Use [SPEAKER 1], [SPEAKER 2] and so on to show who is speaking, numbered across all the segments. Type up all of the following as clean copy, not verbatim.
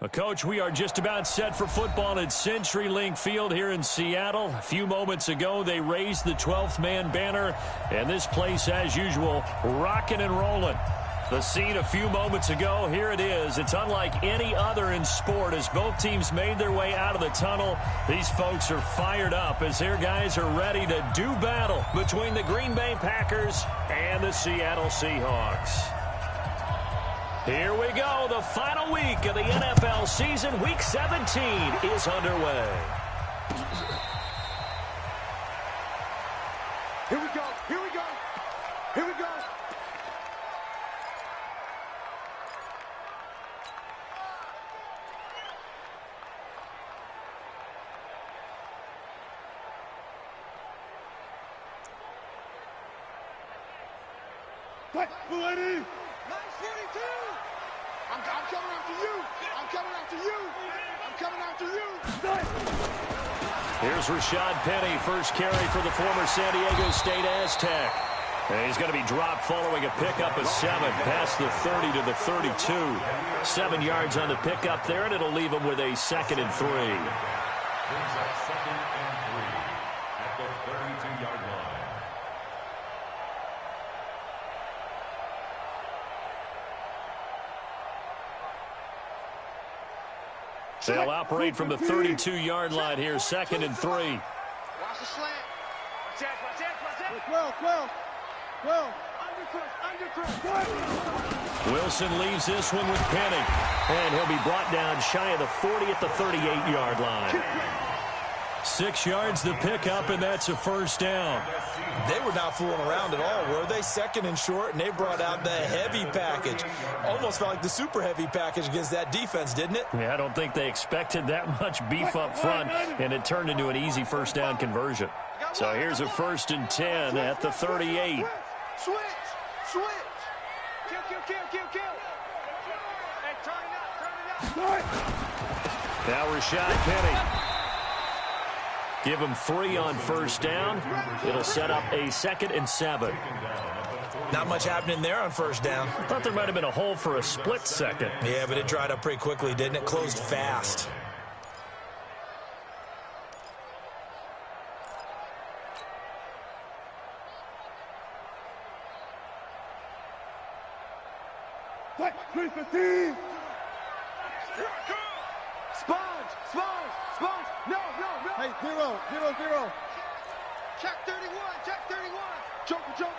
[SPEAKER 1] Well, Coach, we are just about set for football at CenturyLink Field here in Seattle. A few moments ago, they raised the 12th man banner, and this place, as usual, rocking and rolling. The scene a few moments ago, here it is. It's unlike any other in sport as both teams made their way out of the tunnel. These folks are fired up as their guys are ready to do battle between the Green Bay Packers and the Seattle Seahawks. Here we go. The final week of the NFL season. Week 17 is underway.
[SPEAKER 2] Here we go. Here we go. Here we go. What? Lady? 942. I'm coming after you. I'm coming after you. I'm coming after you.
[SPEAKER 1] Here's Rashad Penny, first carry for the former San Diego State Aztec. And he's going to be dropped following a pickup of 7 past the 30 to the 32. 7 yards on the pickup there, and it'll leave him with a 2nd and 3.
[SPEAKER 3] Brings up 2nd and 3 at the 32-yard line.
[SPEAKER 1] They'll operate from the 32-yard line here, 2nd and 3.
[SPEAKER 2] Watch the slant. Well.
[SPEAKER 1] Wilson leaves this one with Penny. And he'll be brought down shy of the 40 at the 38-yard line. 6 yards the pickup, and that's a first down.
[SPEAKER 4] They were not fooling around at all, were they? 2nd and short, and they brought out the heavy package. Almost felt like the super heavy package against that defense, didn't it?
[SPEAKER 1] Yeah, I don't think they expected that much beef up front, and it turned into an easy first down conversion. So here's a 1st and 10 at the 38.
[SPEAKER 2] Switch. Kill. Hey, turn it up.
[SPEAKER 1] Now Rashad Penny. Give him 3 on first down. It'll set up a 2nd and 7.
[SPEAKER 4] Not much happening there on first down.
[SPEAKER 1] I thought there might have been a hole for a split second.
[SPEAKER 4] Yeah, but it dried up pretty quickly, didn't it? Closed fast.
[SPEAKER 2] What? 315. Sponge. No. Hey, 0. Check 31. Joker.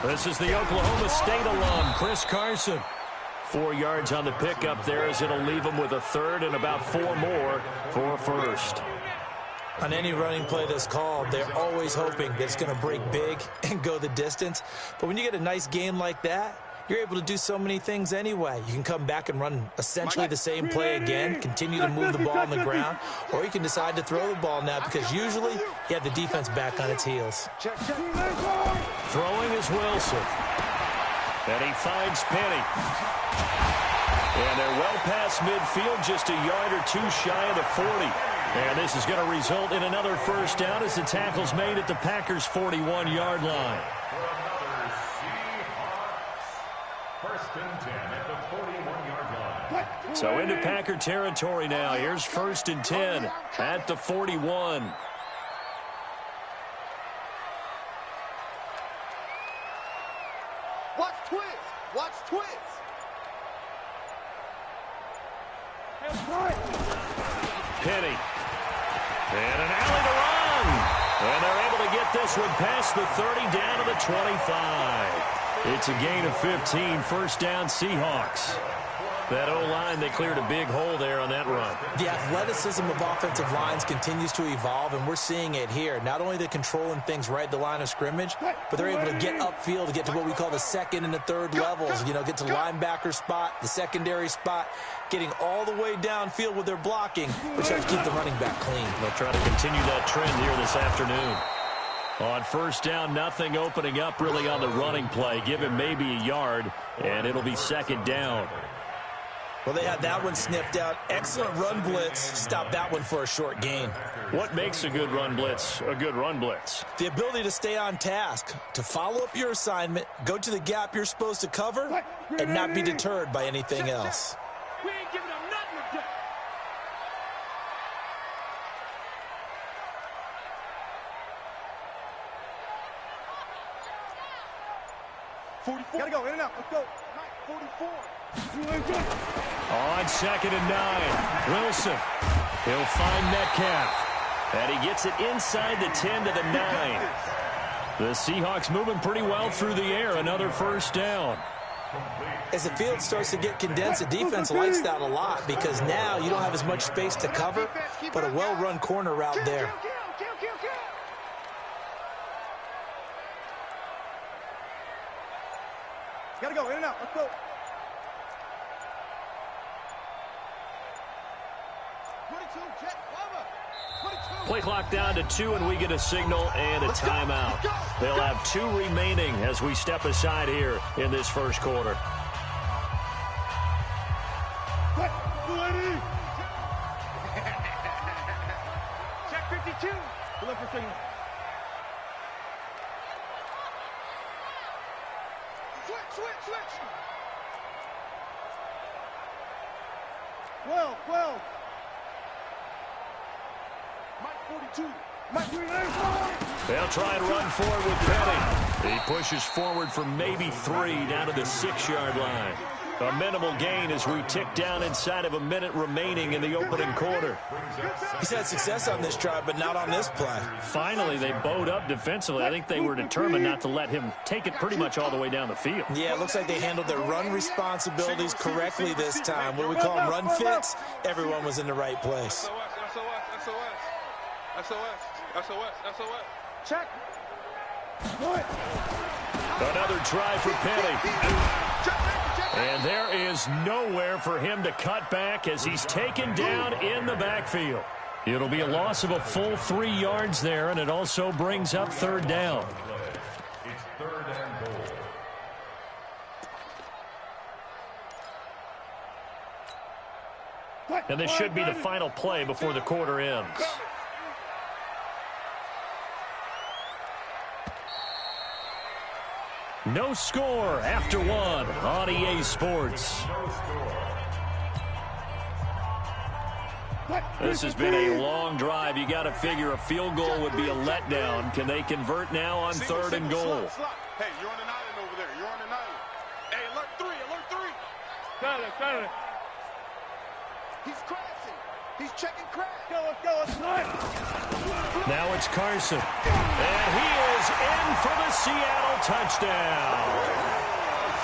[SPEAKER 1] This is the Oklahoma State alum, Chris Carson. 4 yards on the pickup there as it'll leave him with a 3rd and about 4 more for a first.
[SPEAKER 4] On any running play that's called, they're always hoping that it's going to break big and go the distance. But when you get a nice gain like that, you're able to do so many things anyway. You can come back and run essentially the same play again, continue to move the ball on the ground, or you can decide to throw the ball now because usually you have the defense back on its heels.
[SPEAKER 1] Throwing is Wilson. And he finds Penny. And they're well past midfield, just a yard or 2 shy of the 40. And this is going to result in another first down as the tackle's made at the Packers' 41-yard line. So into Packer territory now. Here's 1st and 10 at the 41.
[SPEAKER 2] Watch twist.
[SPEAKER 1] Penny. And an alley to run. And they're able to get this one past the 30 down to the 25. It's a gain of 15. First down, Seahawks. That O-line, they cleared a big hole there on that run.
[SPEAKER 4] The athleticism of offensive lines continues to evolve, and we're seeing it here. Not only they're controlling things right at the line of scrimmage, but they're able to get upfield to get to what we call the 2nd and the 3rd levels. You know, get to linebacker spot, the secondary spot, getting all the way downfield with their blocking, which helps keep the running back clean.
[SPEAKER 1] They'll try to continue that trend here this afternoon. On first down, nothing opening up really on the running play. Give him maybe a yard, and it'll be 2nd down.
[SPEAKER 4] Well, they had that one sniffed out. Excellent run blitz. Stopped that one for a short gain.
[SPEAKER 1] What makes a good run blitz a good run blitz?
[SPEAKER 4] The ability to stay on task, to follow up your assignment, go to the gap you're supposed to cover, and not be deterred by anything else.
[SPEAKER 2] We ain't giving them nothing today. 44. Gotta go, in and out. Let's go. 44.
[SPEAKER 1] On 2nd and 9, Wilson. He'll find Metcalf. And he gets it inside the 10 to the 9. The Seahawks moving pretty well through the air. Another first down.
[SPEAKER 4] As the field starts to get condensed, the defense likes that a lot because now you don't have as much space to cover, but a well-run corner route there.
[SPEAKER 2] Gotta go, in and out. Let's go. 22, Jet, Lava. 22.
[SPEAKER 1] Play clock down to 2, and we get a signal and a timeout. They'll have 2 remaining as we step aside here in this first quarter.
[SPEAKER 2] Check 52. Look for signal. Switch. 12. Mike 42. Mike 39.
[SPEAKER 1] They'll try and run forward with Petty. He pushes forward for maybe 3 down to the 6-yard line. A minimal gain as we tick down inside of a minute remaining in the opening quarter.
[SPEAKER 4] He's had success on this drive, but not on this play.
[SPEAKER 1] Finally, they bowed up defensively. I think they were determined not to let him take it pretty much all the way down the field.
[SPEAKER 4] Yeah, it looks like they handled their run responsibilities correctly this time. What do we call them, run fits? Everyone was in the right place.
[SPEAKER 2] SOS. Check.
[SPEAKER 1] Another try for Petty. And there is nowhere for him to cut back as he's taken down in the backfield. It'll be a loss of a full 3 yards there, and it also brings up 3rd down.
[SPEAKER 3] It's 3rd and goal.
[SPEAKER 1] And this should be the final play before the quarter ends. No score after 1 on EA Sports. This has been a long drive. You got to figure a field goal would be a letdown. Can they convert now on 3rd and goal?
[SPEAKER 2] Hey, you're on an island over there. You're on an island. Hey, alert 3. Got it. He's crashing. He's checking crash. Let's go.
[SPEAKER 1] Now it's Carson. And he is in for the Seattle touchdown.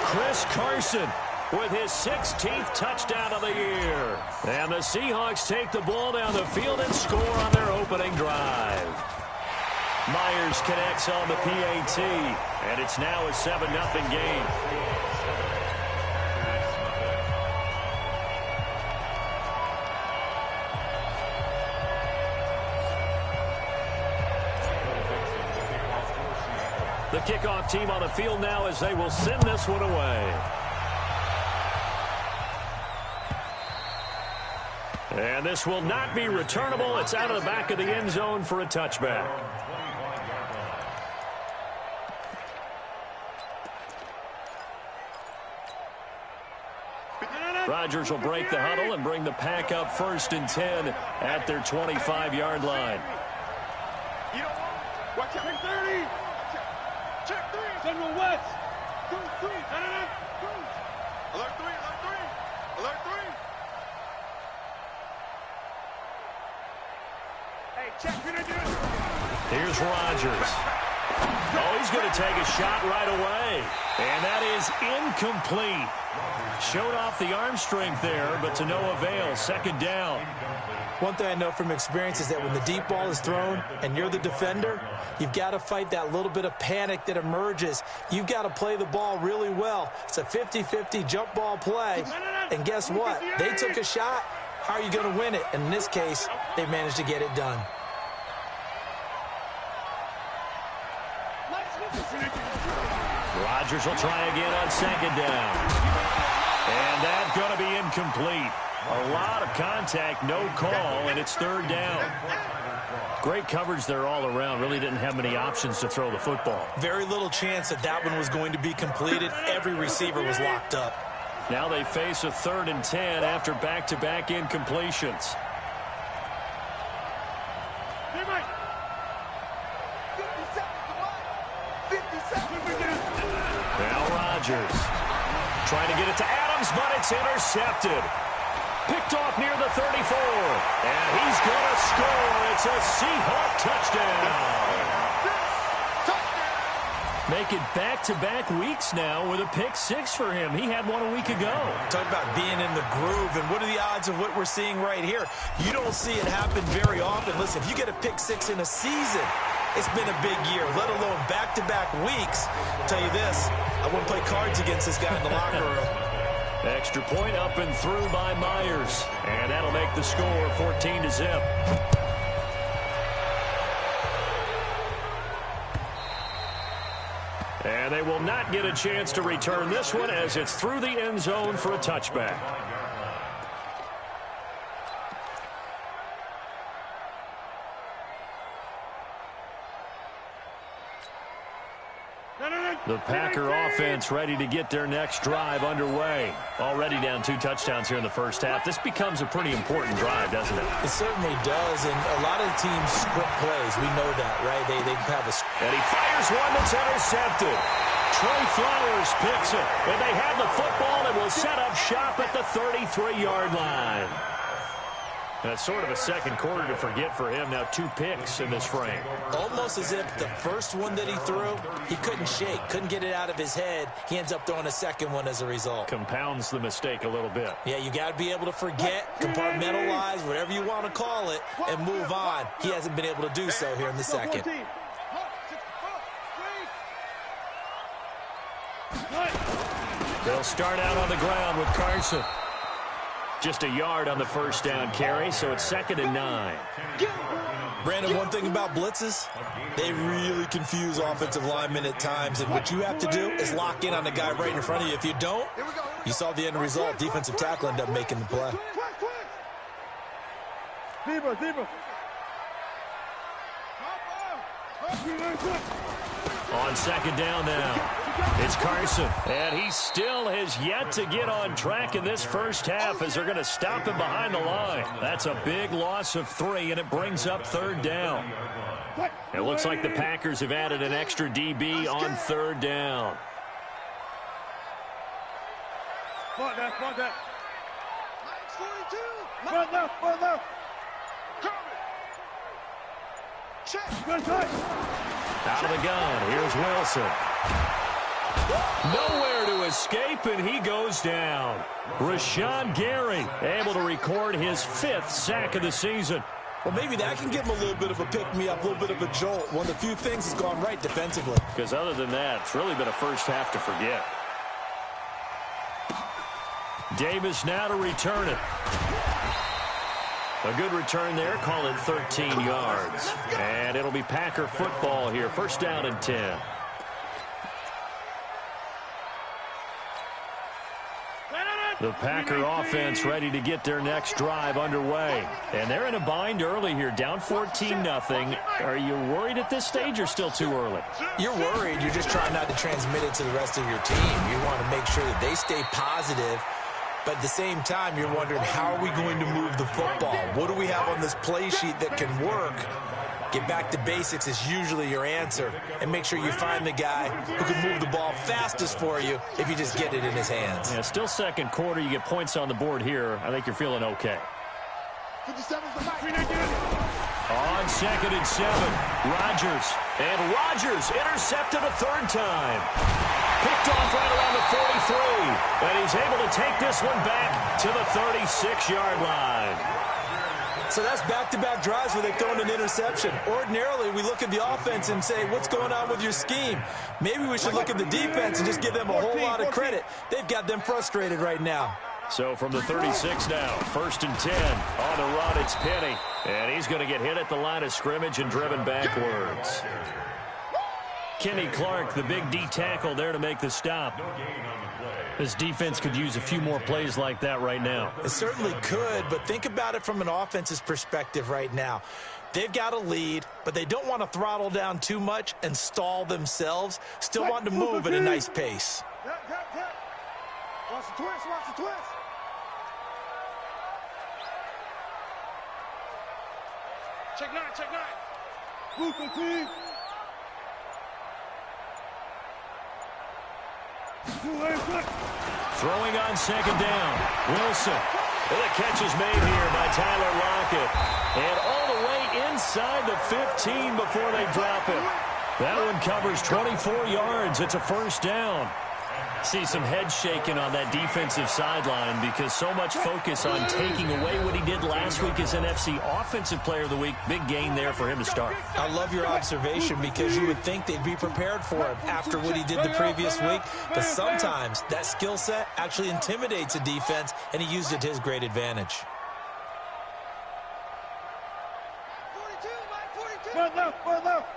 [SPEAKER 1] Chris Carson with his 16th touchdown of the year. And the Seahawks take the ball down the field and score on their opening drive. Myers connects on the PAT, and it's now a 7-0 game. The kickoff team on the field now as they will send this one away. And this will not be returnable. It's out of the back of the end zone for a touchback. Rodgers will break the huddle and bring the pack up 1st and 10 at their 25-yard line.
[SPEAKER 2] Watch out. 30. Check 3. Central West. 3. Alert 3. Hey, check.
[SPEAKER 1] Here's Rodgers. Oh, he's going to take a shot right away. And that is incomplete. Showed off the arm strength there, but to no avail. 2nd down.
[SPEAKER 4] One thing I know from experience is that when the deep ball is thrown and you're the defender, you've got to fight that little bit of panic that emerges. You've got to play the ball really well. It's a 50-50 jump ball play. And guess what? They took a shot. How are you going to win it? And in this case, they managed to get it done.
[SPEAKER 1] Rodgers will try again on 2nd down. And that's going to be incomplete. A lot of contact, no call, and it's third down. Great coverage there all around. Really didn't have many options to throw the football.
[SPEAKER 4] Very little chance that that one was going to be completed. Every receiver was locked up.
[SPEAKER 1] Now they face a 3rd and 10 after back-to-back incompletions. Now Rodgers trying to get it to Adams, but it's intercepted. Picked off near the 34. And he's going to score. It's a Seahawk touchdown. Make it back-to-back weeks now with a pick 6 for him. He had one a week ago.
[SPEAKER 4] Talk about being in the groove, and what are the odds of what we're seeing right here? You don't see it happen very often. Listen, if you get a pick 6 in a season, it's been a big year, let alone back-to-back weeks. I'll tell you this, I wouldn't play cards against this guy in the locker room.
[SPEAKER 1] Extra point up and through by Myers. And that'll make the score 14-0. And they will not get a chance to return this one as it's through the end zone for a touchback. The Packer offense ready to get their next drive underway. Already down 2 touchdowns here in the first half. This becomes a pretty important drive, doesn't it?
[SPEAKER 4] It certainly does, and a lot of the teams script plays. We know that, right? They have a...
[SPEAKER 1] And he fires one that's intercepted. Trey Flowers picks it. And they have the football and will set up shop at the 33-yard line. That's sort of a second quarter to forget for him. Now 2 picks in this frame.
[SPEAKER 4] Almost as if the first one that he threw, he couldn't shake, couldn't get it out of his head. He ends up throwing a second one as a result.
[SPEAKER 1] Compounds the mistake a little bit.
[SPEAKER 4] Yeah, you got to be able to forget, compartmentalize, whatever you want to call it, and move on. He hasn't been able to do so here in the second.
[SPEAKER 1] They'll start out on the ground with Carson. Just a yard on the first down carry, so it's 2nd and 9.
[SPEAKER 4] Brandon, one thing about blitzes, they really confuse offensive linemen at times, and what you have to do is lock in on the guy right in front of you. If you don't, you saw the end result. Defensive tackle ended up making the play.
[SPEAKER 1] On 2nd down now, it's Carson. And he still has yet to get on track in this first half as they're going to stop him behind the line. That's a big loss of 3, and it brings up 3rd down. It looks like the Packers have added an extra DB on 3rd down. Out of the gun, here's Wilson. Nowhere to escape, and he goes down. Rashawn Gary able to record his 5th sack of the season.
[SPEAKER 4] Well, maybe that can give him a little bit of a pick-me-up, a little bit of a jolt. One of the few things has gone right defensively.
[SPEAKER 1] Because other than that, it's really been a first half to forget. Davis now to return it. A good return there, call it 13 yards. And it'll be Packer football here, 1st down and 10. The Packer offense ready to get their next drive underway. And they're in a bind early here, down 14-0. Are you worried at this stage or still too early?
[SPEAKER 4] You're worried. You're just trying not to transmit it to the rest of your team. You want to make sure that they stay positive. But at the same time, you're wondering, how are we going to move the football? What do we have on this play sheet that can work? Get back to basics is usually your answer. And make sure you find the guy who can move the ball fastest for you if you just get it in his hands.
[SPEAKER 1] Yeah, still second quarter. You get points on the board here. I think you're feeling okay. On 2nd and 7, Rodgers. And Rodgers intercepted a 3rd time. Picked off right around the 43. And he's able to take this one back to the 36-yard line.
[SPEAKER 4] So that's back-to-back drives where they've thrown an interception. Ordinarily, we look at the offense and say, what's going on with your scheme? Maybe we should look at the defense and just give them a whole lot of credit. They've got them frustrated right now.
[SPEAKER 1] So from the 36 now, 1st and 10. On the run, it's Penny. And he's going to get hit at the line of scrimmage and driven backwards. Kenny Clark, the big D tackle there to make the stop. This defense could use a few more plays like that right now.
[SPEAKER 4] It certainly could, but think about it from an offense's perspective right now. They've got a lead, but they don't want to throttle down too much and stall themselves. Still want to move at a nice pace.
[SPEAKER 2] Watch the twist, watch the twist. Check nine, check nine. Move the team.
[SPEAKER 1] Throwing on second down. Wilson. And the catch is made here by Tyler Lockett. And all the way inside the 15 before they drop him. That one covers 24 yards. It's a first down. See some head shaking on that defensive sideline because so much focus on taking away what he did last week as NFC Offensive Player of the Week. Big gain there for him to start.
[SPEAKER 4] I love your observation because you would think they'd be prepared for him after what he did the previous week. But sometimes that skill set actually intimidates a defense, and he used it to his great advantage.
[SPEAKER 2] 42.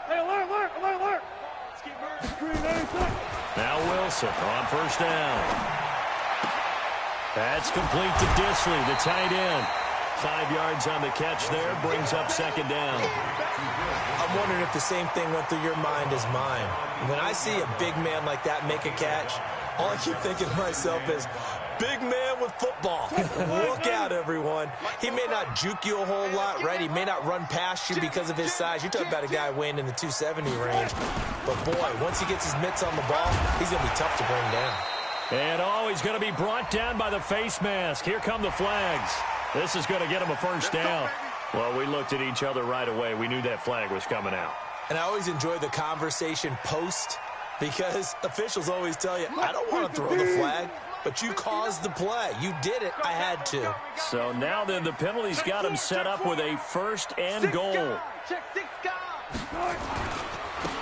[SPEAKER 2] Hey, alert.
[SPEAKER 1] Now Wilson on first down. That's complete to Disley, the tight end. 5 yards on the catch there, brings up second down.
[SPEAKER 4] I'm wondering if the same thing went through your mind as mine. When I see a big man like that make a catch, all I keep thinking to myself is, big man with football. Look out, everyone. He may not juke you a whole lot, right? He may not run past you because of his size. You're talking about a guy weighing in the 270 range. But, boy, once he gets his mitts on the ball, he's going to be tough to bring down.
[SPEAKER 1] And, he's going to be brought down by the face mask. Here come the flags. This is going to get him a first down. Well, we looked at each other right away. We knew that flag was coming out.
[SPEAKER 4] And I always enjoy the conversation post because officials always tell you, I don't want to throw the flag. But you caused the play. You did it. I had to.
[SPEAKER 1] So now then the penalty's got him set up with a first and goal.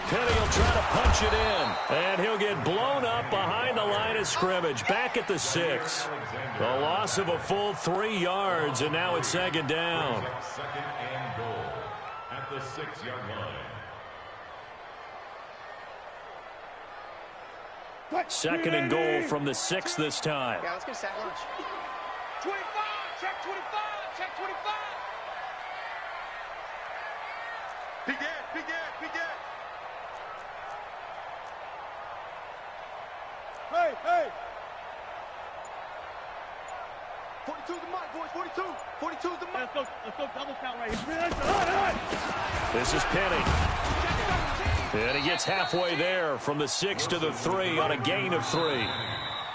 [SPEAKER 1] Penny will try to punch it in. And he'll get blown up behind the line of scrimmage. Back at the 6. The loss of a full 3 yards. And now it's second down.
[SPEAKER 3] Second and goal at the 6-yard line.
[SPEAKER 1] Second and goal from the 6 this time.
[SPEAKER 2] Yeah, let's get sack lunch. 25, check 25, check 25. Begin. 42's the mic, boys, 42's the mic. Let's go double count right here.
[SPEAKER 1] This is Penny. And he gets halfway there from the 6 to the 3 on a gain of 3.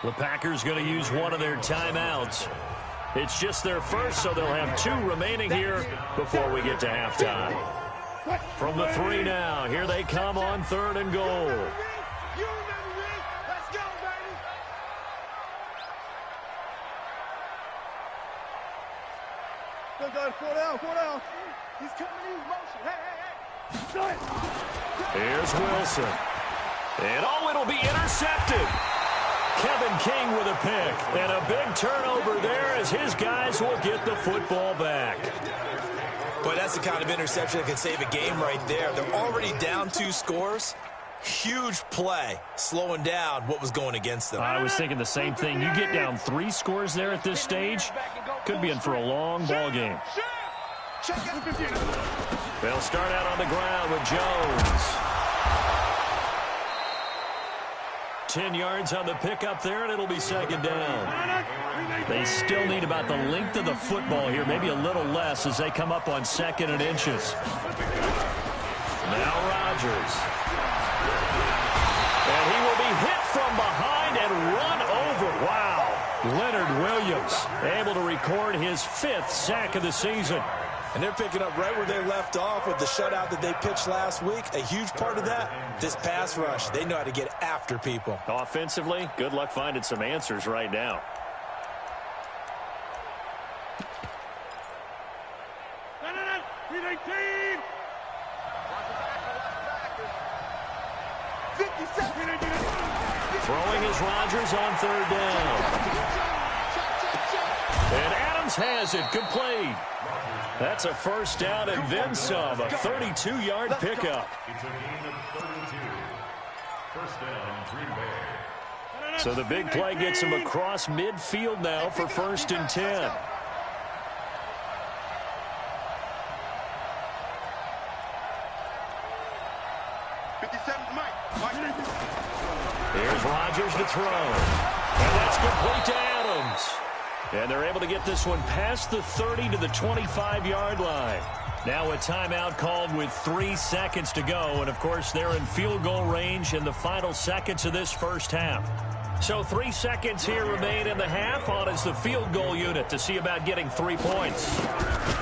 [SPEAKER 1] The Packers going to use one of their timeouts. It's just their first, so they'll have 2 remaining here before we get to halftime. From the 3 now, here they come on 3rd and goal.
[SPEAKER 2] Four down. He's coming in motion. Hey.
[SPEAKER 1] Here's Wilson. And it'll be intercepted. Kevin King with a pick. And a big turnover there as his guys will get the football back.
[SPEAKER 4] Boy, that's the kind of interception that can save a game right there. They're already down 2 scores. Huge play, slowing down what was going against them.
[SPEAKER 1] I was thinking the same thing. You get down 3 scores there at this stage, could be in for a long ball game. They'll start out on the ground with Jones. 10 yards on the pickup there, and it'll be second down. They still need about the length of the football here, maybe a little less as they come up on 2nd and inches. Now Rodgers. And he will be hit from behind and run over. Wow. Leonard Williams able to record his 5th sack of the season.
[SPEAKER 4] And they're picking up right where they left off with the shutout that they pitched last week. A huge part of that, this pass rush. They know how to get after people.
[SPEAKER 1] Offensively, good luck finding some answers right now. Throwing is Rodgers on 3rd down. And Adams has it complete. That's a first down and then some. A 32-yard pickup.
[SPEAKER 3] It's a gain of 32. First down, Green Bay.
[SPEAKER 1] So the big play gets him across midfield now for 1st and 10. Here's Rodgers to throw. And that's complete to Adams. And they're able to get this one past the 30 to the 25-yard line. Now a timeout called with 3 seconds to go. And, of course, they're in field goal range in the final seconds of this first half. So 3 seconds here remain in the half. On is the field goal unit to see about getting 3 points.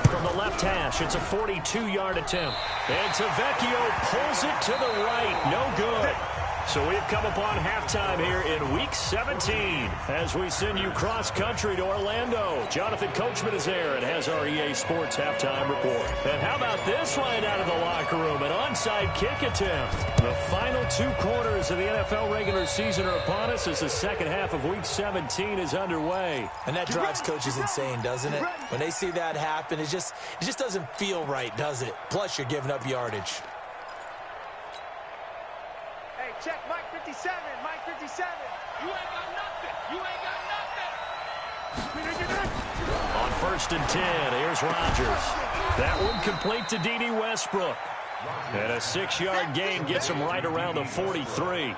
[SPEAKER 1] From the left hash, it's a 42-yard attempt. And Tavecchio pulls it to the right. No good. So we've come upon halftime here in Week 17 as we send you cross-country to Orlando. Jonathan Coachman is there and has our EA Sports halftime report. And how about this right out of the locker room? An onside kick attempt. The final 2 quarters of the NFL regular season are upon us as the second half of Week 17 is underway.
[SPEAKER 4] And that drives coaches insane, doesn't it? When they see that happen, it just doesn't feel right, does it? Plus, you're giving up yardage.
[SPEAKER 2] Check, Mike 57, Mike 57. You ain't got nothing. You ain't got nothing.
[SPEAKER 1] On 1st and 10, here's Rodgers. That one complete to D.D. Westbrook. And a 6-yard gain gets him right around the 43.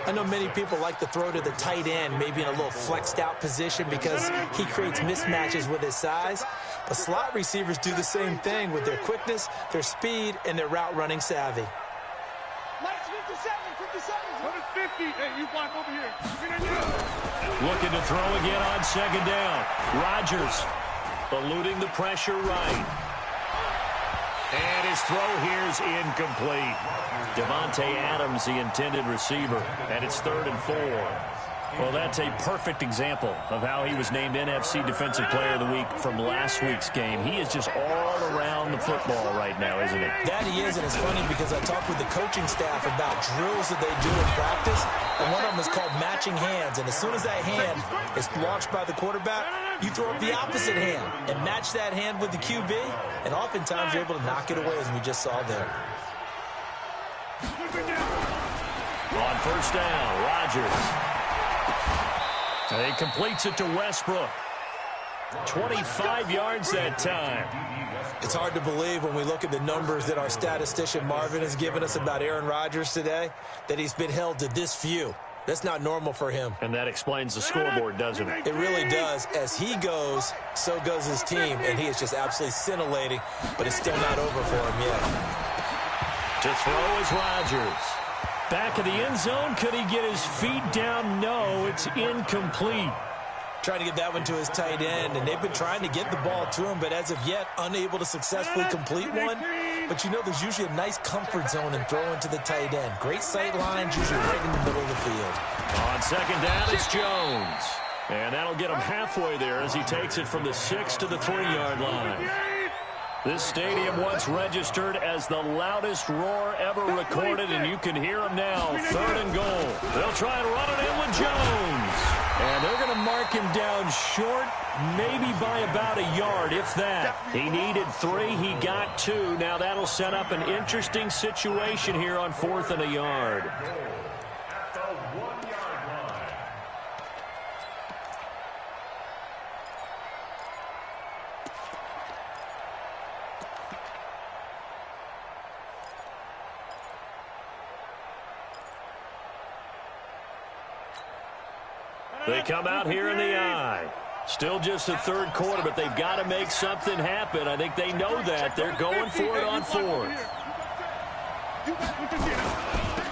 [SPEAKER 4] I know many people like to throw to the tight end, maybe in a little flexed out position because he creates mismatches with his size. But slot receivers do the same thing with their quickness, their speed, and their route running savvy.
[SPEAKER 2] Mike's 57, 57. What is 50? Hey, you block over here.
[SPEAKER 1] Looking to throw again on 2nd down. Rodgers eluding the pressure right. And his throw here's incomplete. Devontae Adams, the intended receiver. And it's 3rd and 4. Well, that's a perfect example of how he was named NFC Defensive Player of the Week from last week's game. He is just all around the football right now, isn't he?
[SPEAKER 4] That he is, and it's funny because I talked with the coaching staff about drills that they do in practice, and one of them is called matching hands. And as soon as that hand is launched by the quarterback, you throw up the opposite hand and match that hand with the QB, and oftentimes you're able to knock it away, as we just saw there.
[SPEAKER 1] On 1st down, Rodgers. He completes it to Westbrook. 25 yards that time.
[SPEAKER 4] It's hard to believe when we look at the numbers that our statistician Marvin has given us about Aaron Rodgers today, that he's been held to this few. That's not normal for him.
[SPEAKER 1] And that explains the scoreboard, doesn't it?
[SPEAKER 4] It really does. As he goes, so goes his team, and he is just absolutely scintillating, but it's still not over for him yet.
[SPEAKER 1] To throw is Rodgers. Back of the end zone. Could he get his feet down? No, it's incomplete.
[SPEAKER 4] Trying to get that one to his tight end, and they've been trying to get the ball to him, but as of yet, unable to successfully complete one. But you know there's usually a nice comfort zone in throwing to the tight end. Great sight lines, usually right in the middle of the field.
[SPEAKER 1] On 2nd down, it's Jones. And that'll get him halfway there as he takes it from the 6 to the 3-yard line. This stadium once registered as the loudest roar ever recorded, and you can hear him now. 3rd and goal. They'll try and run it in with Jones. And they're going to mark him down short, maybe by about a yard, if that. He needed 3. He got 2. Now that'll set up an interesting situation here on 4th and a yard. They come out here in the eye. Still just the 3rd quarter, but they've got to make something happen. I think they know that. They're going for it on 4th.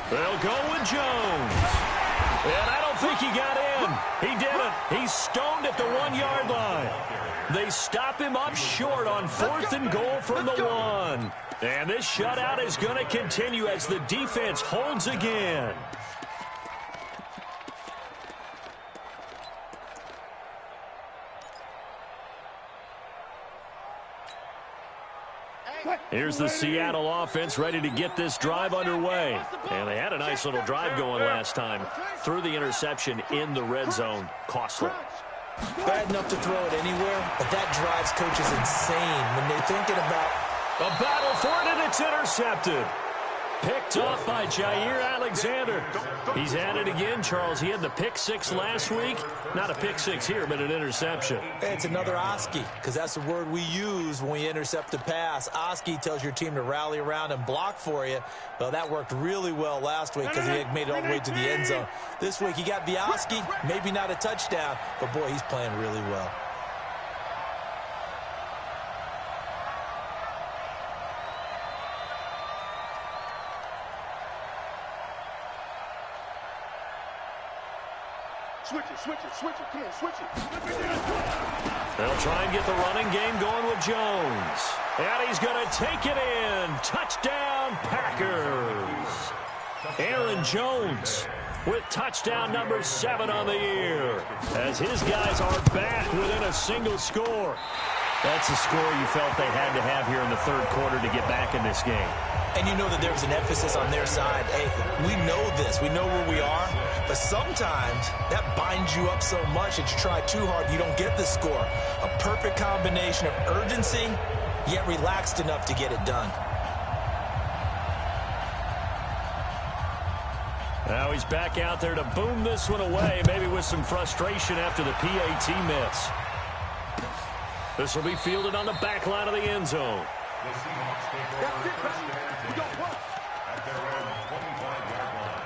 [SPEAKER 1] They'll go with Jones. And I don't think he got in. He didn't. He's stoned at the 1-yard line. They stop him up short on 4th and goal from the 1. And this shutout is going to continue as the defense holds again. Here's the Seattle offense ready to get this drive underway. And they had a nice little drive going last time. Threw the interception in the red zone. Costly.
[SPEAKER 4] Bad enough to throw it anywhere, but that drives coaches insane when they're thinking about
[SPEAKER 1] a battle for it, and it's intercepted. picked off by Jair Alexander. He's at it again, Charles. He had the pick six last week. Not a pick six here, but an interception.
[SPEAKER 4] It's another Oski, because that's the word we use when we intercept a pass. Oski tells your team to rally around and block for you. Well, that worked really well last week because he had made it all the way to the end zone. This week he got the Oski, maybe not a touchdown, but boy, he's playing really well.
[SPEAKER 2] Switch it. Come on, switch it.
[SPEAKER 1] They'll try and get the running game going with Jones. And he's going to take it in. Touchdown, Packers. Aaron Jones with touchdown number 7 on the year, as his guys are back within a single score. That's a score you felt they had to have here in the third quarter to get back in this game.
[SPEAKER 4] And you know that there was an emphasis on their side. Hey, we know this. We know where we are. But sometimes that binds you up so much that you try too hard, you don't get the score. A perfect combination of urgency, yet relaxed enough to get it done.
[SPEAKER 1] Now he's back out there to boom this one away, maybe with some frustration after the PAT miss. This will be fielded on the back line of the end zone.
[SPEAKER 3] The Seahawks take over first and 10 at their own 25-yard line.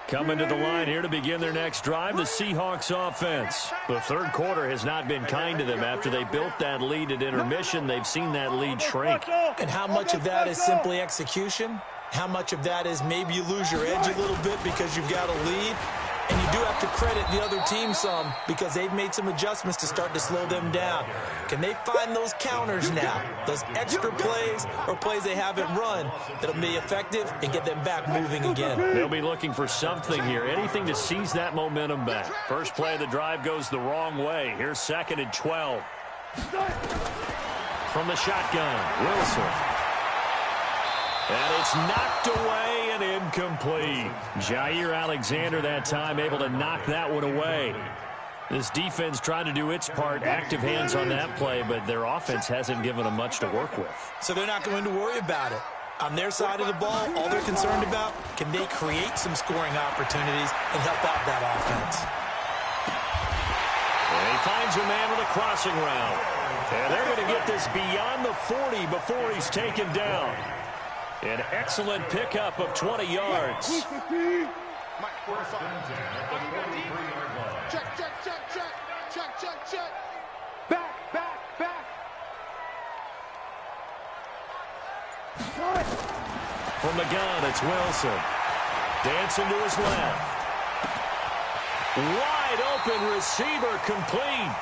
[SPEAKER 1] Coming to the line here to begin their next drive, the Seahawks offense. The third quarter has not been kind to them. After they built that lead at intermission, they've seen that lead shrink.
[SPEAKER 4] And how much of that is simply execution? How much of that is maybe you lose your edge a little bit because you've got a lead? And you do have to credit the other team some because they've made some adjustments to start to slow them down. Can they find those counters now, those extra plays or plays they haven't run that'll be effective and get them back moving again?
[SPEAKER 1] They'll be looking for something here, anything to seize that momentum back. First play of the drive goes the wrong way. Here's 2nd and 12. From the shotgun, Wilson. And it's knocked away and incomplete. Jair Alexander that time able to knock that one away. This defense trying to do its part, active hands on that play, but their offense hasn't given them much to work with.
[SPEAKER 4] So they're not going to worry about it. On their side of the ball, all they're concerned about, can they create some scoring opportunities and help out that offense?
[SPEAKER 1] And he finds a man with a crossing route. And they're going to get this beyond the 40 before he's taken down. An excellent pickup of 20 yards.
[SPEAKER 3] First and 10 at the 43-yard line.
[SPEAKER 2] Check. Back.
[SPEAKER 1] From the gun, it's Wilson. Dancing to his left. Wide open receiver complete.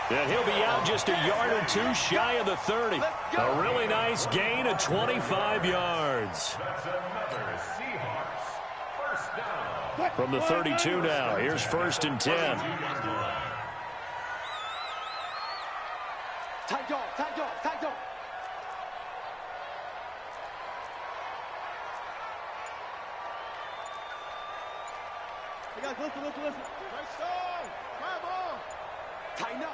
[SPEAKER 1] And he'll be out just a yard or two shy of the 30. A really nice gain of 25 yards.
[SPEAKER 3] That's another Seahawks first down.
[SPEAKER 1] From the 32 now, here's 1st and 10.
[SPEAKER 2] Tight dog. You guys, listen. Nice song. Come on. Tighten up.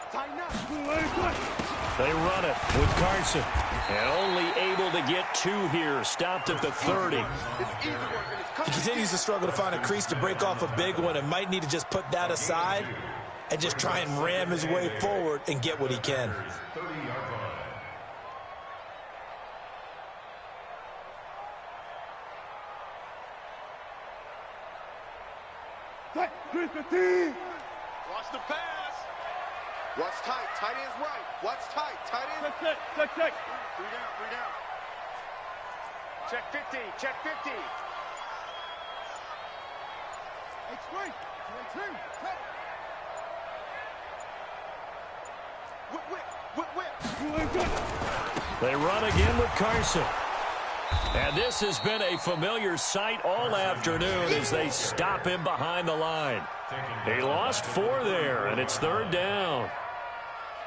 [SPEAKER 1] They run it with Carson. And only able to get 2 here. Stopped at the 30.
[SPEAKER 4] He continues to struggle to find a crease to break off a big one and might need to just put that aside and just try and ram his way forward and get what he can.
[SPEAKER 3] 30-yard line.
[SPEAKER 2] Watch the pass. Watch tight. Tight end's right. Watch tight. Tight end. Check. 3 down. Check 50. It's great. 2. Whip.
[SPEAKER 1] They run again with Carson. And this has been a familiar sight all afternoon as they stop him behind the line. He lost 4 there, and it's 3rd down.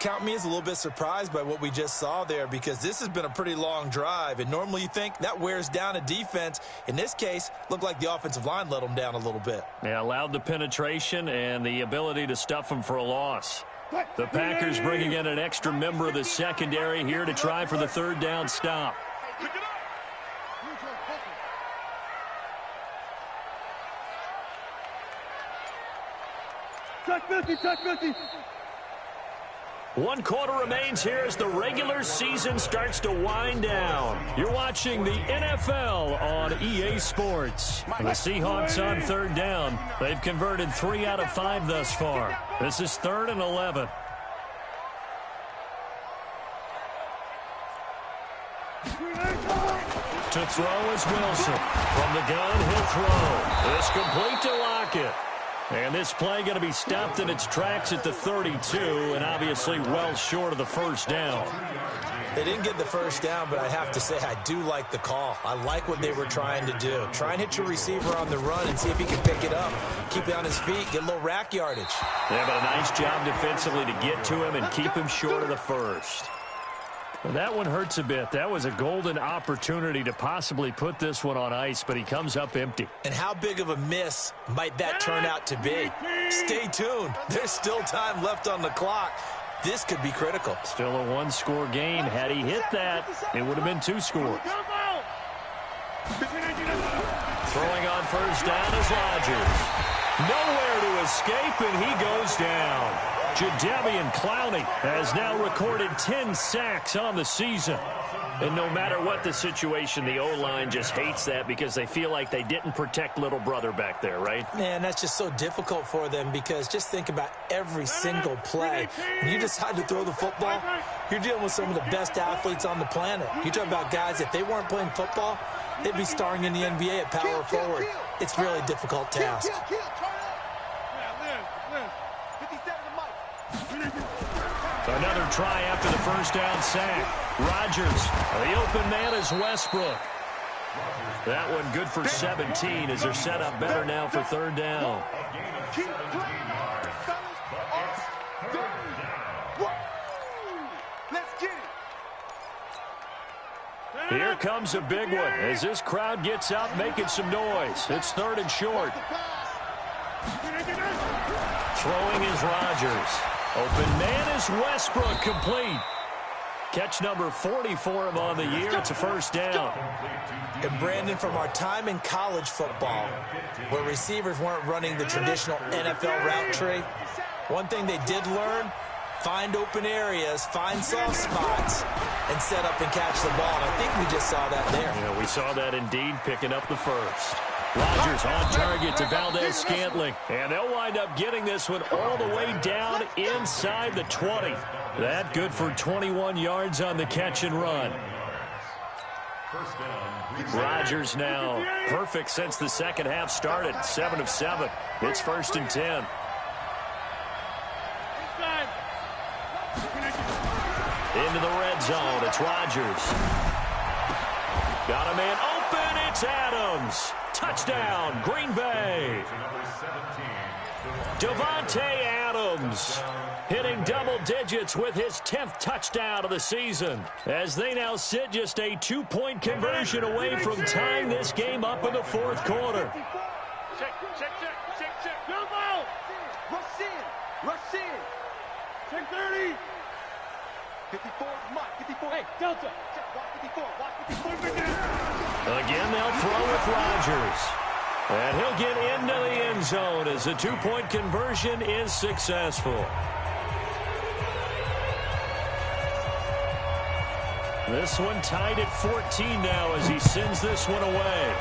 [SPEAKER 4] count me as a little bit surprised by what we just saw there, because this has been a pretty long drive, and normally you think that wears down a defense. In this case, looked like the offensive line let them down a little bit.
[SPEAKER 1] Yeah, allowed the penetration and the ability to stuff them for a loss. The Packers bringing in an extra member of the secondary here to try for the third down stop.
[SPEAKER 2] Check 50, check 50.
[SPEAKER 1] 1 quarter remains here as the regular season starts to wind down. You're watching the NFL on EA Sports. The Seahawks on third down. They've converted 3 out of 5 thus far. This is 3rd and 11. To throw is Wilson. From the gun, he'll throw. It's complete to Lockett. And this play going to be stopped in its tracks at the 32, and obviously well short of the first down.
[SPEAKER 4] They didn't get the first down, but I have to say I do like the call. I like what they were trying to do. Try and hit your receiver on the run and see if he can pick it up. Keep it on his feet, get a little rack yardage.
[SPEAKER 1] Yeah, but a nice job defensively to get to him and keep him short of the first. Well, that one hurts a bit. That was a golden opportunity to possibly put this one on ice, but he comes up empty.
[SPEAKER 4] And how big of a miss might that turn out to be? Stay tuned. There's still time left on the clock. This could be critical.
[SPEAKER 1] Still a 1-score game. Had he hit that, it would have been 2 scores. Throwing on first down is Rodgers. Nowhere to escape, and he goes down. Jadeveon Clowney has now recorded 10 sacks on the season. And no matter what the situation, the O-line just hates that because they feel like they didn't protect little brother back there, right?
[SPEAKER 4] Man, that's just so difficult for them because just think about every single play. When you decide to throw the football, you're dealing with some of the best athletes on the planet. You talk about guys, if they weren't playing football, they'd be starring in the NBA at power forward. It's a really difficult task.
[SPEAKER 1] Another try after the first down sack. Rodgers, the open man is Westbrook. That one good for 17 as they're set up better now for third down. Here comes a big one as this crowd gets out making some noise. It's 3rd and short. Throwing is Rodgers. Open man is Westbrook, complete. Catch number 40 for him on the year. It's a first down.
[SPEAKER 4] And Brandon, from our time in college football, where receivers weren't running the traditional NFL route tree, one thing they did learn, find open areas, find soft spots, and set up and catch the ball. And I think we just saw that there.
[SPEAKER 1] Yeah, we saw that indeed, picking up the first. Rodgers on target to Valdez-Scantling. And they'll wind up getting this one all the way down inside the 20. That good for 21 yards on the catch and run. Rodgers now perfect since the second half started. 7 of 7. It's 1st and 10. Into the red zone. It's Rodgers. Got a man open. It's Adams. Touchdown, Green Bay. Davante Adams hitting double digits with his 10th touchdown of the season as they now sit just a 2-point conversion away from tying this game up in the 4th quarter.
[SPEAKER 2] Check. Jump out. Rush in. Check 30. 54, Mike, 54. Hey, Delta. Watch 54.
[SPEAKER 1] Again, they'll throw with Rodgers. And he'll get into the end zone as the 2-point conversion is successful. This one tied at 14 now as he sends this one away.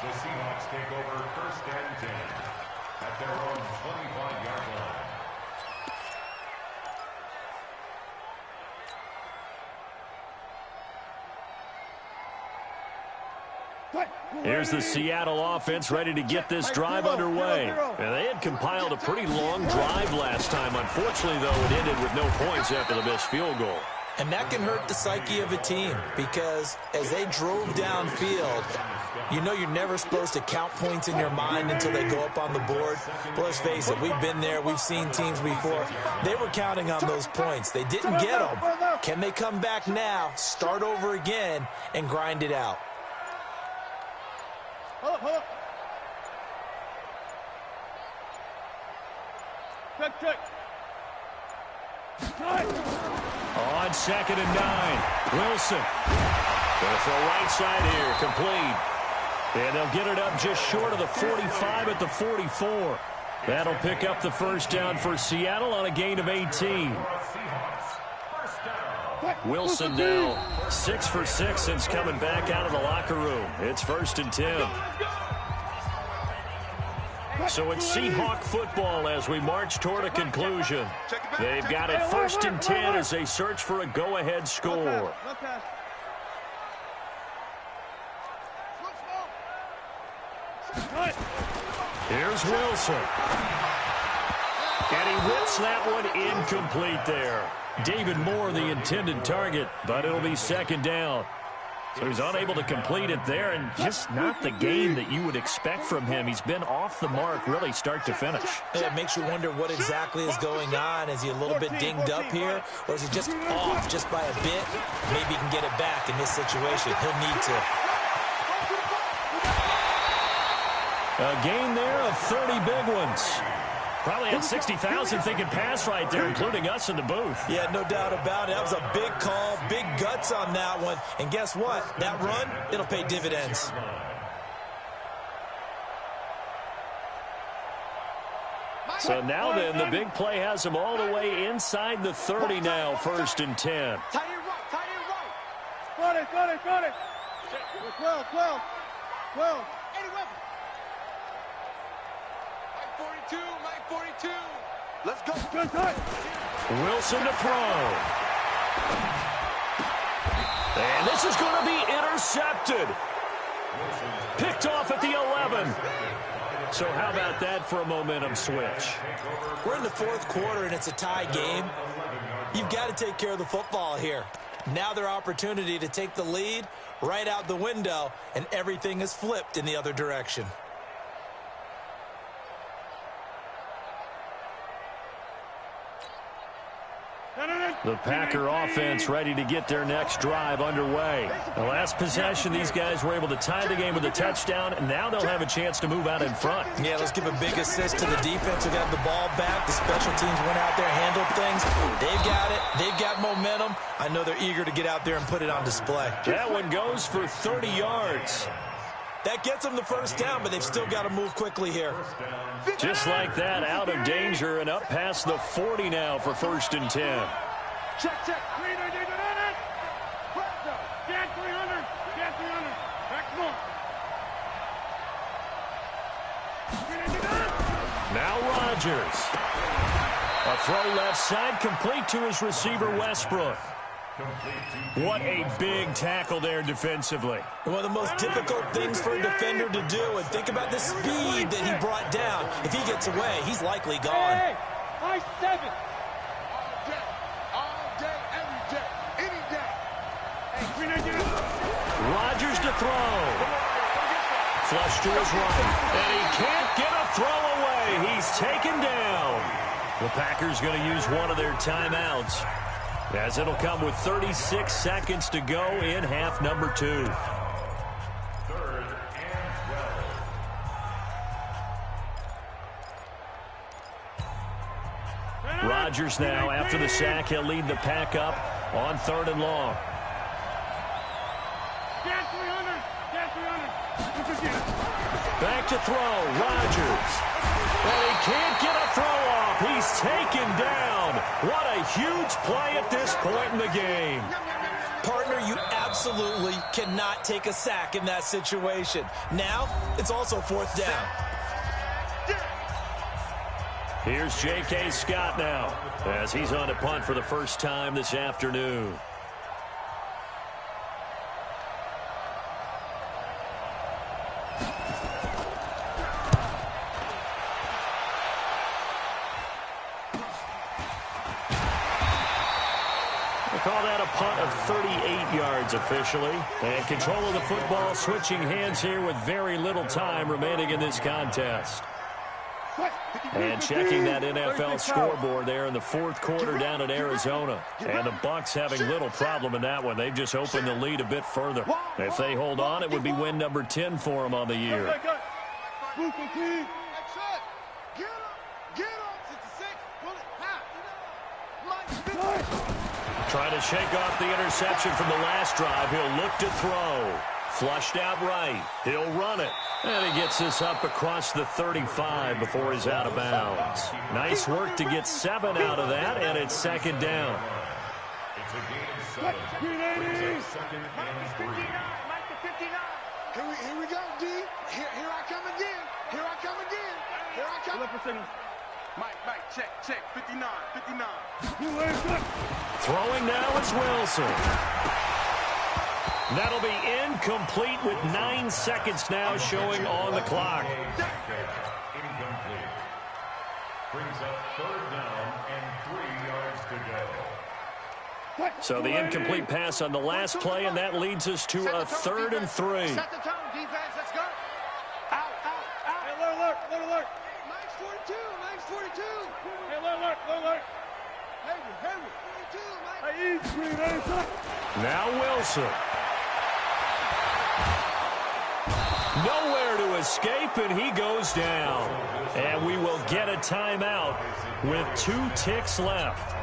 [SPEAKER 3] The Seahawks take over 1st and 10 at their own 25-yard line.
[SPEAKER 1] Here's the Seattle offense ready to get this drive underway. And they had compiled a pretty long drive last time. Unfortunately, though, it ended with no points after the missed field goal.
[SPEAKER 4] And that can hurt the psyche of a team because as they drove downfield, you know you're never supposed to count points in your mind until they go up on the board. But let's face it, we've been there. We've seen teams before. They were counting on those points. They didn't get them. Can they come back now, start over again, and grind it out?
[SPEAKER 2] Hold up. Check.
[SPEAKER 1] On 2nd and 9, Wilson. Going to throw right side here, complete. And they'll get it up just short of the 45 at the 44. That'll pick up the first down for Seattle on a gain of 18. Wilson now 6 for 6 since coming back out of the locker room. It's 1st and 10. So it's Seahawk football as we march toward a conclusion. They've got it 1st and 10 as they search for a go-ahead score. Here's Wilson. And he whips that one incomplete there. David Moore, the intended target, but it'll be 2nd down. So he's unable to complete it there, and just not the game that you would expect from him. He's been off the mark really start to finish.
[SPEAKER 4] Yeah, it makes you wonder what exactly is going on. Is he a little bit dinged up here, or is he just off just by a bit? Maybe he can get it back in this situation. He'll need to.
[SPEAKER 1] A gain there of 30 big ones. Probably had 60,000 thinking pass right there, including us in the booth.
[SPEAKER 4] Yeah, no doubt about it. That was a big call, big guts on that one. And guess what? That run, it'll pay dividends.
[SPEAKER 1] So now then, the big play has him all the way inside the 30 now, 1st and 10.
[SPEAKER 2] Tight end right. Got it. 12. 80 weapons. Mike 42. Let's go.
[SPEAKER 1] Wilson to throw. And this is going to be intercepted. Picked off at the 11. So how about that for a momentum switch?
[SPEAKER 4] We're in the 4th quarter, and it's a tie game. You've got to take care of the football here. Now their opportunity to take the lead right out the window, and everything is flipped in the other direction.
[SPEAKER 1] The Packer offense ready to get their next drive underway. The last possession, these guys were able to tie the game with a touchdown, and now they'll have a chance to move out in front.
[SPEAKER 4] Yeah, let's give a big assist to the defense who got the ball back. The special teams went out there, handled things. They've got it. They've got momentum. I know they're eager to get out there and put it on display.
[SPEAKER 1] That one goes for 30 yards.
[SPEAKER 4] That gets them the first down, but they've still got to move quickly here.
[SPEAKER 1] Just like that, out of danger and up past the 40 now for 1st and 10.
[SPEAKER 2] Check. 300. Get 300. Back more.
[SPEAKER 1] Now Rodgers. A throw left side, complete to his receiver, Westbrook. What a big tackle there defensively.
[SPEAKER 4] One of the most difficult things for a defender to do, and think about the speed that he brought down. If he gets away, he's likely gone.
[SPEAKER 2] Hey, I-7. All day, every day, any day. Hey,
[SPEAKER 1] Rodgers to throw. Flush to his right, and he can't get a throw away. He's taken down. The Packers going to use one of their timeouts, as it'll come with 36 seconds to go in half number 2.
[SPEAKER 3] 3rd and 12.
[SPEAKER 1] Rodgers now, after the sack, he'll lead the pack up on 3rd and long.
[SPEAKER 2] Get 300.
[SPEAKER 1] Back to throw, Rodgers. And he can't get a throw off. He's taken down. What a huge play at this point in the game.
[SPEAKER 4] Partner, you absolutely cannot take a sack in that situation. Now, it's also 4th down.
[SPEAKER 1] Here's J.K. Scott now, as he's on to punt for the first time this afternoon. 38 yards officially. And control of the football switching hands here with very little time remaining in this contest. And checking that NFL scoreboard there in the fourth quarter down in Arizona. And the Bucs having little problem in that one. They've just opened the lead a bit further. If they hold on, it would be win number 10 for them on the year. Trying to shake off the interception from the last drive. He'll look to throw. Flushed out right. He'll run it. And he gets this up across the 35 before he's out of bounds. Nice work to get 7 out of that, and it's second down.
[SPEAKER 3] It's a gain of 7. Brings up second and 3.
[SPEAKER 2] Here we go, D. Here I come again. Here I come again. Here I come. Mike, check. 59.
[SPEAKER 1] Throwing now is Wilson. That'll be incomplete with 9 seconds now showing on the clock.
[SPEAKER 3] Incomplete. Brings up third down and 3 yards to go.
[SPEAKER 1] So the incomplete pass on the last play, and that leads us to a 3rd and 3.
[SPEAKER 2] Set the tone, defense. Let's go. Out. Hey, alert. Mike's 42. Hey, alert. Hey, 42, Mike.
[SPEAKER 1] Now Wilson. Nowhere to escape, and he goes down. And we will get a timeout with 2 ticks left.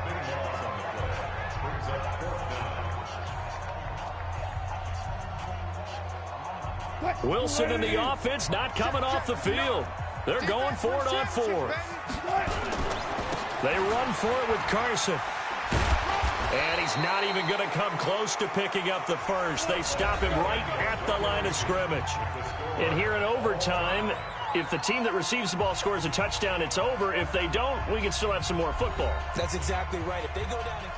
[SPEAKER 1] Wilson and the offense not coming off the field. They're going for it on 4th. They run for it with Carson. And he's not even going to come close to picking up the first. They stop him right at the line of scrimmage. And here in overtime, if the team that receives the ball scores a touchdown, it's over. If they don't, we can still have some more football.
[SPEAKER 4] That's exactly right. If they go down and...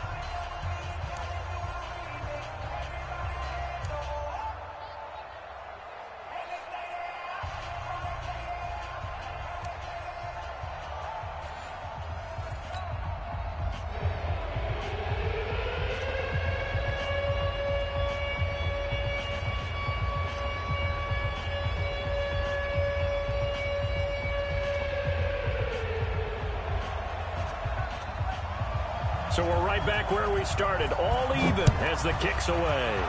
[SPEAKER 1] So we're right back where we started, all even as the kick's away.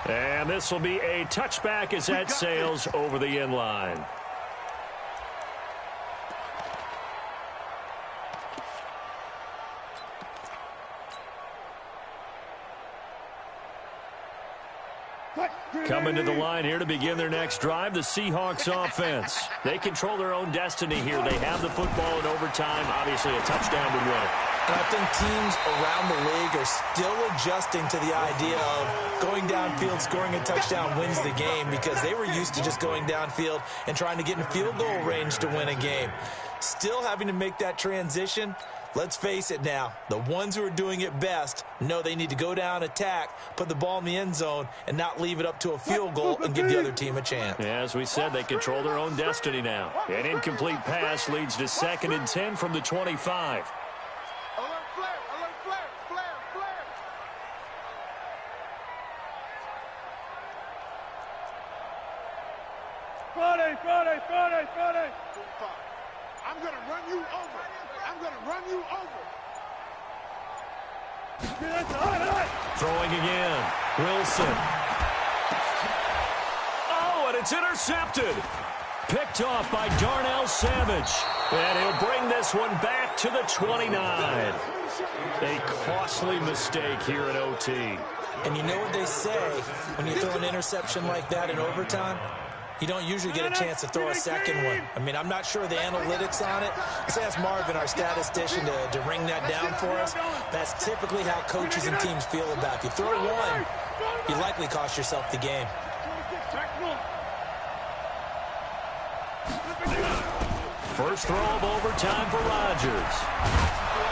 [SPEAKER 1] And this will be a touchback as that sails over the end line. Coming to the line here to begin their next drive, the Seahawks offense. They control their own destiny here. They have the football in overtime. Obviously, a touchdown would win it.
[SPEAKER 4] And I think teams around the league are still adjusting to the idea of going downfield, scoring a touchdown wins the game, because they were used to just going downfield and trying to get in field goal range to win a game. Still having to make that transition. Let's face it now, the ones who are doing it best know they need to go down, attack, put the ball in the end zone, and not leave it up to a field goal and give the other team a chance.
[SPEAKER 1] Yeah, as we said, they control their own destiny now. An incomplete pass leads to 2nd and 10 from the 25.
[SPEAKER 2] Friday. I'm going to run you over.
[SPEAKER 1] Throwing again. Wilson. Oh, and it's intercepted. Picked off by Darnell Savage. And he'll bring this one back to the 29. A costly mistake here in OT.
[SPEAKER 4] And you know what they say when you throw an interception like that in overtime? You don't usually get a chance to throw a second one. I mean, I'm not sure the analytics on it. Let's ask Marvin, our statistician, to ring that down for us. That's typically how coaches and teams feel about it. If you throw one, you likely cost yourself the game.
[SPEAKER 1] First throw of overtime for Rodgers.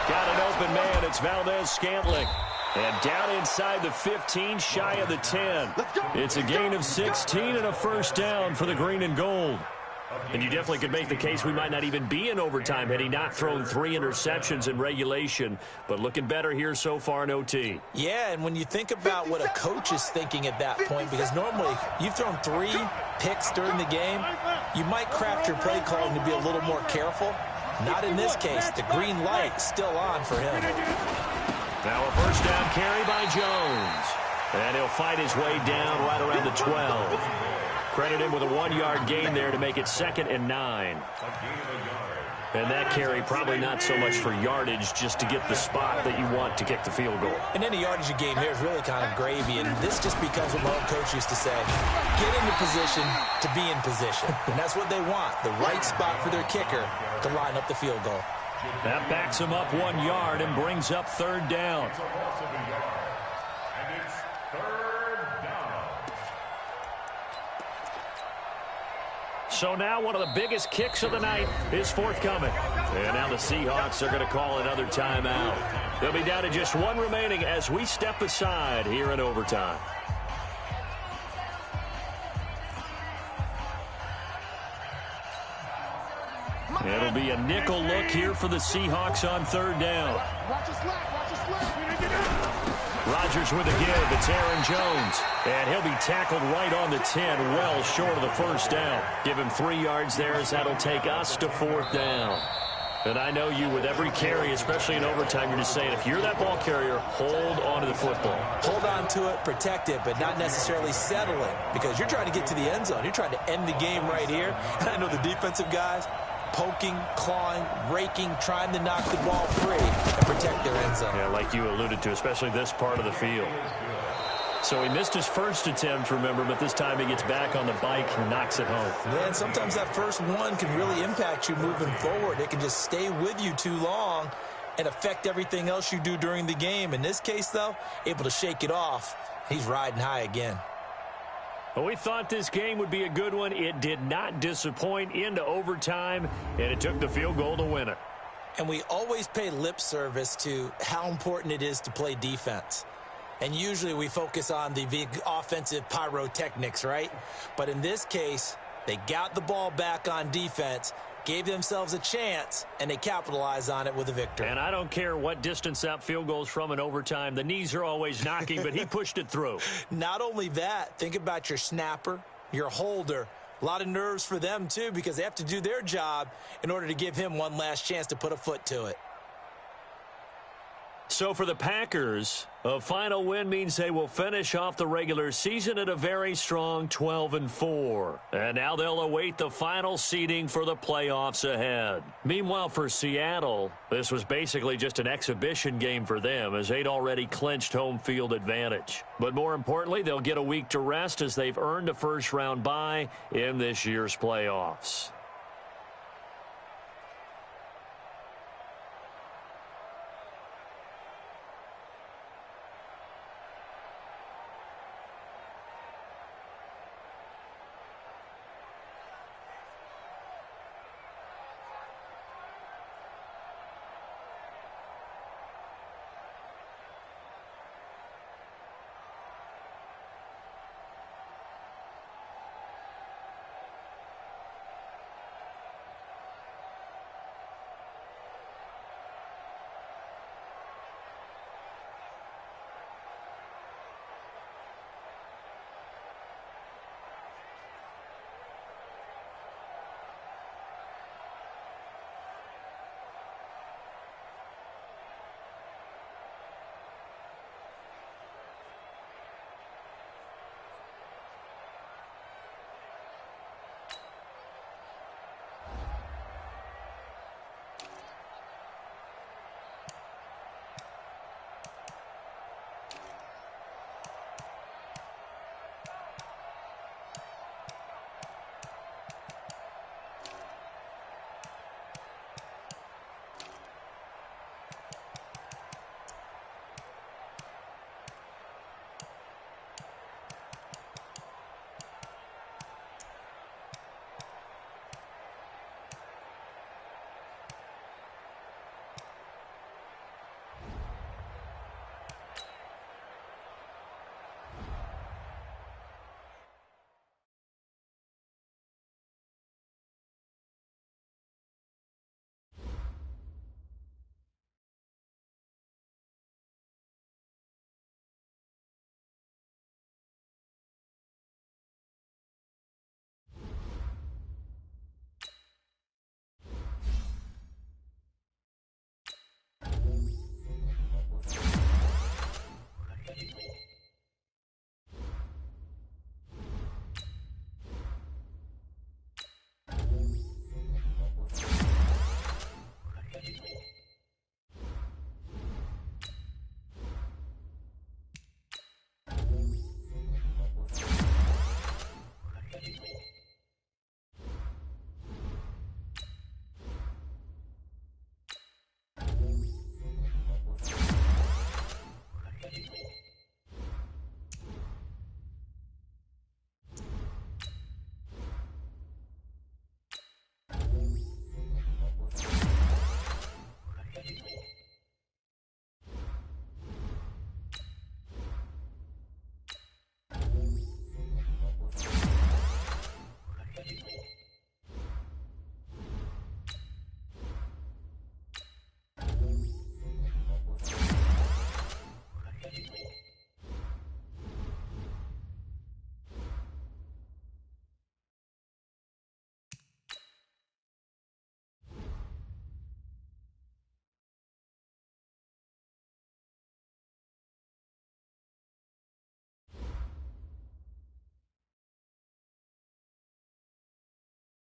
[SPEAKER 1] Got an open man. It's Valdez-Scantling. And down inside the 15, shy of the 10. It's a gain of 16 and a first down for the green and gold. And you definitely could make the case we might not even be in overtime had he not thrown 3 interceptions in regulation. But looking better here so far in OT.
[SPEAKER 4] Yeah, and when you think about what a coach is thinking at that point, because normally you've thrown 3 picks during the game, you might craft your play calling to be a little more careful. Not in this case. The green light still on for him.
[SPEAKER 1] Now a first down carry by Jones. And he'll fight his way down right around the 12. Credit him with a 1-yard gain there to make it 2nd and 9. And that carry probably not so much for yardage, just to get the spot that you want to kick the field goal.
[SPEAKER 4] And any yardage you gain there is really kind of gravy, and this just becomes what my old coach used to say, get into position to be in position. And that's what they want, the right spot for their kicker to line up the field goal.
[SPEAKER 1] That backs him up 1 yard and brings up 3rd down. So now one of the biggest kicks of the night is forthcoming. And now the Seahawks are going to call another timeout. They'll be down to just 1 remaining as we step aside here in overtime. It'll be a nickel look here for the Seahawks on 3rd down. Rodgers with a give. It's Aaron Jones. And he'll be tackled right on the 10, well short of the first down. Give him 3 yards there as that'll take us to 4th down. And I know you, with every carry, especially in overtime, you're just saying, if you're that ball carrier, hold on to the football.
[SPEAKER 4] Hold on to it, protect it, but not necessarily settle it, because you're trying to get to the end zone. You're trying to end the game right here. And I know the defensive guys, poking, clawing, raking, trying to knock the ball free and protect their end zone.
[SPEAKER 1] Yeah, like you alluded to, especially this part of the field. So he missed his first attempt, remember, but this time he gets back on the bike and knocks it home.
[SPEAKER 4] Man, sometimes that first one can really impact you moving forward. It can just stay with you too long and affect everything else you do during the game. In this case, though, able to shake it off. He's riding high again.
[SPEAKER 1] Well, we thought this game would be a good one. It did not disappoint into overtime, and it took the field goal to win it.
[SPEAKER 4] And we always pay lip service to how important it is to play defense. And usually we focus on the big offensive pyrotechnics, right? But in this case, they got the ball back on defense, gave themselves a chance, and they capitalized on it with a victory.
[SPEAKER 1] And I don't care what distance that field goes from in overtime. The knees are always knocking, but he pushed it through.
[SPEAKER 4] Not only that, think about your snapper, your holder. A lot of nerves for them, too, because they have to do their job in order to give him one last chance to put a foot to it.
[SPEAKER 1] So for the Packers, a final win means they will finish off the regular season at a very strong 12-4. And now they'll await the final seeding for the playoffs ahead. Meanwhile, for Seattle, this was basically just an exhibition game for them as they'd already clinched home field advantage. But more importantly, they'll get a week to rest as they've earned a first-round bye in this year's playoffs.